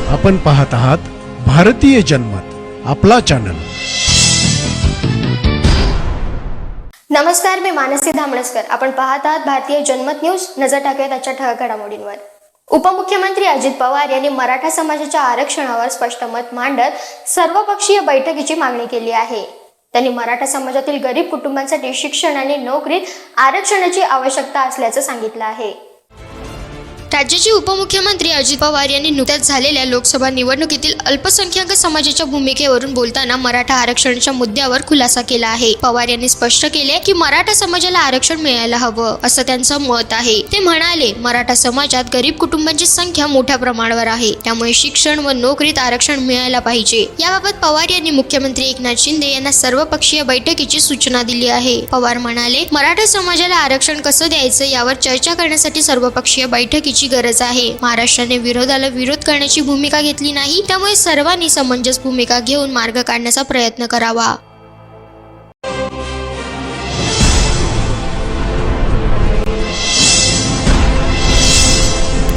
आपण पाहत आहात भारतीय जनमत, आपला चॅनल. नमस्कार, मी मानसी धामणसकर. आपण पाहत आहात भारतीय जनमत न्यूज. नजर टाकूयात आजच्या ठळक घडामोडींवर. उपमुख्यमंत्री अजित पवार यांनी मराठा समाजाच्या आरक्षणावर स्पष्ट मत मांडत सर्वपक्षीय बैठकीची मागणी केली आहे. त्यांनी मराठा समाजातील गरीब कुटुंबांसाठी शिक्षण आणि नोकरीत आरक्षणाची आवश्यकता असल्याचं सांगितलं आहे. राज्याचे उपमुख्यमंत्री अजित पवार यांनी नुकत्याच झालेल्या लोकसभा निवडणुकीतील अल्पसंख्याक समाजाच्या भूमिकेवरून बोलताना मराठा आरक्षणाच्या मुद्द्यावर खुलासा केला आहे. पवार यांनी स्पष्ट केले की मराठा समाजाला आरक्षण मिळायला हवं असं त्यांचं मत आहे. ते म्हणाले, मराठा समाजात गरीब कुटुंबांची संख्या मोठ्या प्रमाणावर आहे, त्यामुळे शिक्षण व नोकरीत आरक्षण मिळायला पाहिजे. याबाबत पवार यांनी मुख्यमंत्री एकनाथ शिंदे यांना सर्वपक्षीय बैठकीची सूचना दिली आहे. पवार म्हणाले, मराठा समाजाला आरक्षण कसं द्यायचं यावर चर्चा करण्यासाठी सर्वपक्षीय बैठकीची गरज आहे. महाराष्ट्राने विरोधाला विरोध करण्याची भूमिका घेतली नाही, त्यामुळे सर्वांनी समंजस भूमिका घेऊन मार्ग काढण्याचा प्रयत्न करावा.